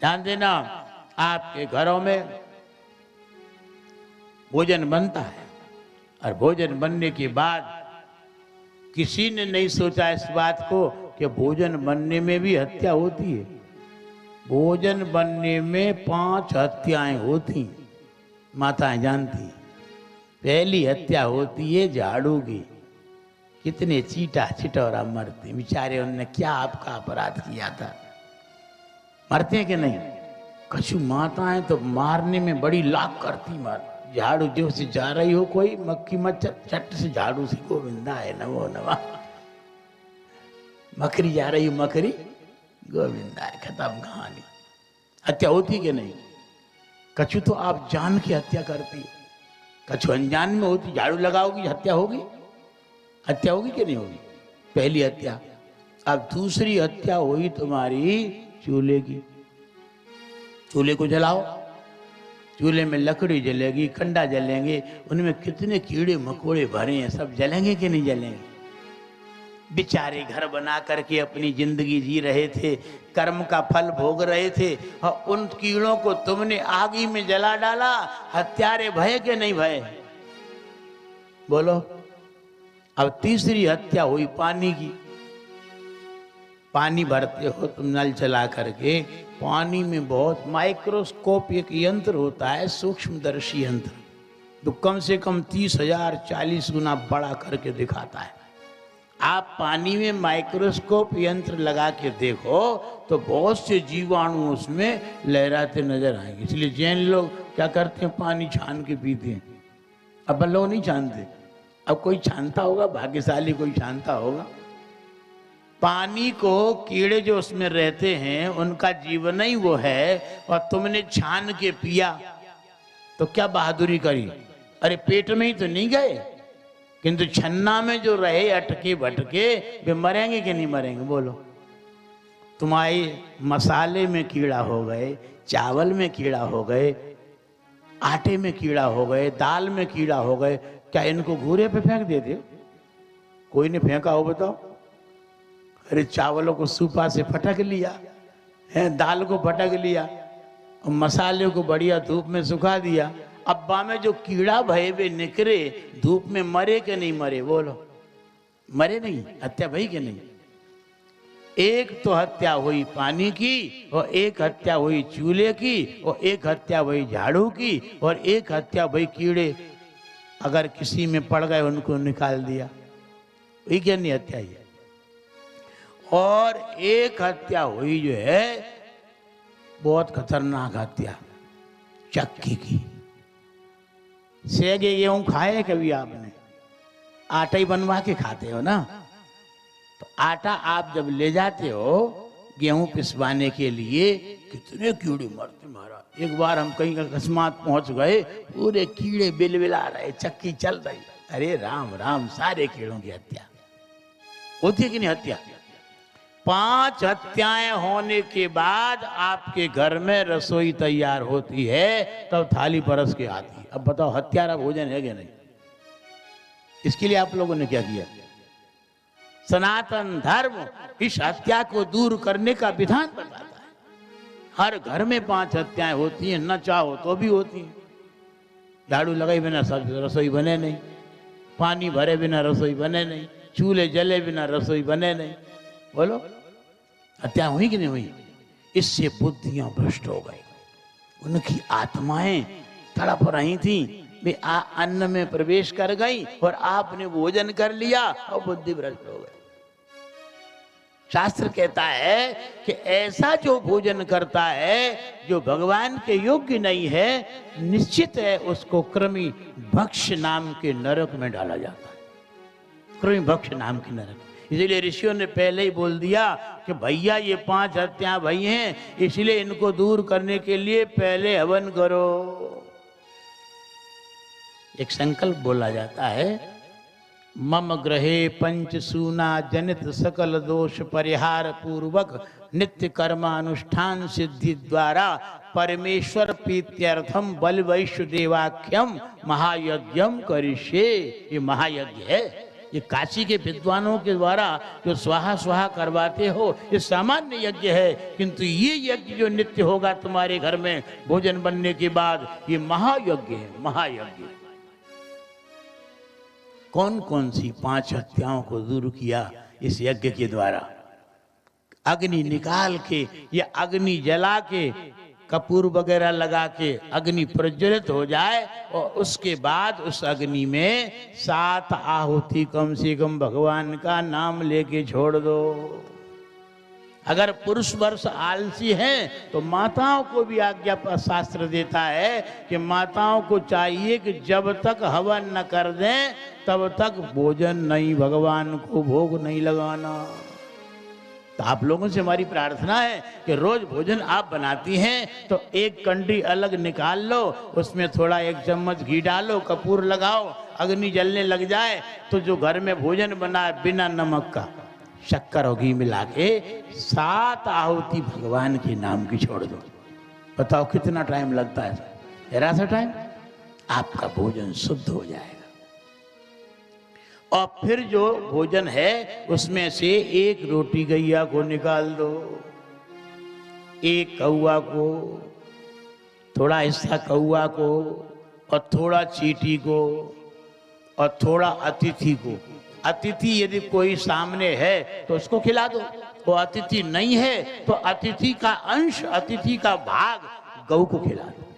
ध्यान देना, आपके घरों में भोजन बनता है और भोजन बनने के बाद किसी ने नहीं सोचा इस बात को कि भोजन बनने में भी हत्या होती है। भोजन बनने में 5 हत्याएं होती, माताएं जानती। पहली हत्या होती है झाड़ू की। कितने चीटा चिटौरा मरते बेचारे, उनने क्या आपका अपराध किया था, मरते हैं कि नहीं। कछु माताएं तो मारने में बड़ी लाख करती, मार झाड़ू जो से जा रही हो कोई मक्खी मच्छर, चट से झाड़ू से गोविंदा है नमो नमः। मकरी जा रही हो, मकरी गोविंदा है, खत्म कहानी। हत्या होती कि नहीं। कछु तो आप जान की हत्या करती, कछु अनजान में होती। झाड़ू लगाओगी हत्या होगी, हत्या होगी कि नहीं होगी। पहली हत्या। अब दूसरी हत्या हुई तुम्हारी चूल्हे की। चूल्हे को जलाओ, चूल्हे में लकड़ी जलेगी, कंडा जलेंगे, उनमें कितने कीड़े मकोड़े भरे हैं, सब जलेंगे कि नहीं जलेंगे। बेचारे घर बना करके अपनी जिंदगी जी रहे थे, कर्म का फल भोग रहे थे, और उन कीड़ों को तुमने आगी में जला डाला। हत्यारे भय के नहीं भय, बोलो। अब तीसरी हत्या हुई पानी की। पानी भरते हो तुम नल चला करके, पानी में बहुत माइक्रोस्कोप एक यंत्र होता है, सूक्ष्मदर्शी यंत्र, तो कम से कम 30,000 40 गुना बड़ा करके दिखाता है। आप पानी में माइक्रोस्कोप यंत्र लगा के देखो तो बहुत से जीवाणु उसमें लहराते नजर आएंगे। इसलिए जैन लोग क्या करते हैं, पानी छान के पीते हैं। अब लोग नहीं छानते, अब कोई छानता होगा, भाग्यशाली कोई छानता होगा। पानी को कीड़े जो उसमें रहते हैं उनका जीवन ही वो है, और तुमने छान के पिया तो क्या बहादुरी करी। अरे पेट में ही तो नहीं गए, किंतु छन्ना में जो रहे अटके भटके वे मरेंगे कि नहीं मरेंगे, बोलो। तुम्हारे मसाले में कीड़ा हो गए, चावल में कीड़ा हो गए, आटे में कीड़ा हो गए, दाल में कीड़ा हो गए, क्या इनको घूरे पे फेंक देते हो। कोई ने फेंका हो बताओ। अरे चावलों को सूपा से फटक लिया है, दाल को फटक लिया, और मसाले को बढ़िया धूप में सुखा दिया। अब्बा में जो कीड़ा भय वे निकरे, धूप में मरे के नहीं मरे, बोलो। मरे नहीं, हत्या भई के नहीं। एक तो हत्या हुई पानी की, और एक हत्या हुई चूल्हे की, और एक हत्या हुई झाड़ू की, और एक हत्या हुई कीड़े अगर किसी में पड़ गए उनको निकाल दिया, वही क्या नहीं हत्या है। और एक हत्या हुई जो है बहुत खतरनाक हत्या, चक्की की। सेगे गेहूं खाए कभी आपने, आटा ही बनवा के खाते हो ना। तो आटा आप जब ले जाते हो गेहूं पिसवाने के लिए, कितने कीड़े मरते महाराज। एक बार हम कहीं अकस्मात पहुंच गए, पूरे कीड़े बिलबिला रहे, चक्की चल रही। अरे राम राम, सारे कीड़ों की हत्या होती है कि नहीं हत्या। 5 हत्याएं होने के बाद आपके घर में रसोई तैयार होती है, तब थाली परस के आती है। अब बताओ हत्यारा भोजन है कि नहीं। इसके लिए आप लोगों ने क्या किया। सनातन धर्म इस हत्या को दूर करने का विधान बताता है। हर घर में 5 हत्याएं होती हैं, न चाहो तो भी होती हैं। झाड़ू लगाई बिना रसोई बने नहीं, पानी भरे बिना रसोई बने नहीं, चूल्हे जले बिना रसोई बने नहीं, बोलो। हत्या हुई कि नहीं हुई। इससे बुद्धियां भ्रष्ट हो गई, उनकी आत्माएं तड़प रही थी, वे अन्न में प्रवेश कर गई और आपने भोजन कर लिया और बुद्धि भ्रष्ट हो गई। शास्त्र कहता है कि ऐसा जो भोजन करता है जो भगवान के योग्य नहीं है, निश्चित है उसको कृमि भक्ष नाम के नरक में डाला जाता है। कृमि भक्ष नाम के नरक। इसलिए ऋषियों ने पहले ही बोल दिया कि भैया ये 5 हत्या भई हैं, इसलिए इनको दूर करने के लिए पहले हवन करो। एक संकल्प बोला जाता है, मम ग्रहे पंचसूना जनित सकल दोष परिहार पूर्वक नित्य कर्मानुष्ठान सिद्धि द्वारा परमेश्वर प्रीत्यर्थम बल वैश्व देवाख्यम महायज्ञम करिष्ये। ये महायज्ञ है। ये काशी के विद्वानों के द्वारा जो स्वाहा स्वाहा करवाते हो ये सामान्य यज्ञ है, किंतु ये यज्ञ जो नित्य होगा तुम्हारे घर में भोजन बनने के बाद, ये महायज्ञ है, महायज्ञ। कौन कौन सी 5 हत्याओं को दूर किया इस यज्ञ के द्वारा? अग्नि निकाल के या अग्नि जला के, कपूर वगैरह लगा के अग्नि प्रज्वलित हो जाए और उसके बाद उस अग्नि में 7 आहुति कम से कम भगवान का नाम लेके छोड़ दो। अगर पुरुष वर्ष आलसी हैं तो माताओं को भी आज्ञा शास्त्र देता है कि माताओं को चाहिए कि जब तक हवन न कर दें तब तक भोजन नहीं, भगवान को भोग नहीं लगाना। तो आप लोगों से हमारी प्रार्थना है कि रोज भोजन आप बनाती हैं तो एक कंडी अलग निकाल लो, उसमें थोड़ा 1 चम्मच घी डालो, कपूर लगाओ, अग्नि जलने लग जाए तो जो घर में भोजन बना है बिना नमक का, शक्कर और घी मिला के 7 आहुति भगवान के नाम की छोड़ दो। बताओ कितना टाइम लगता है? जरा सा टाइम, आपका भोजन शुद्ध हो जाएगा। और फिर जो भोजन है उसमें से 1 रोटी गैया को निकाल दो, 1 कौआ को, थोड़ा हिस्सा कौआ को और थोड़ा चींटी को और थोड़ा अतिथि को। अतिथि यदि कोई सामने है तो उसको खिला दो, वो अतिथि नहीं है तो अतिथि का अंश, अतिथि का भाग गौ को खिला दो।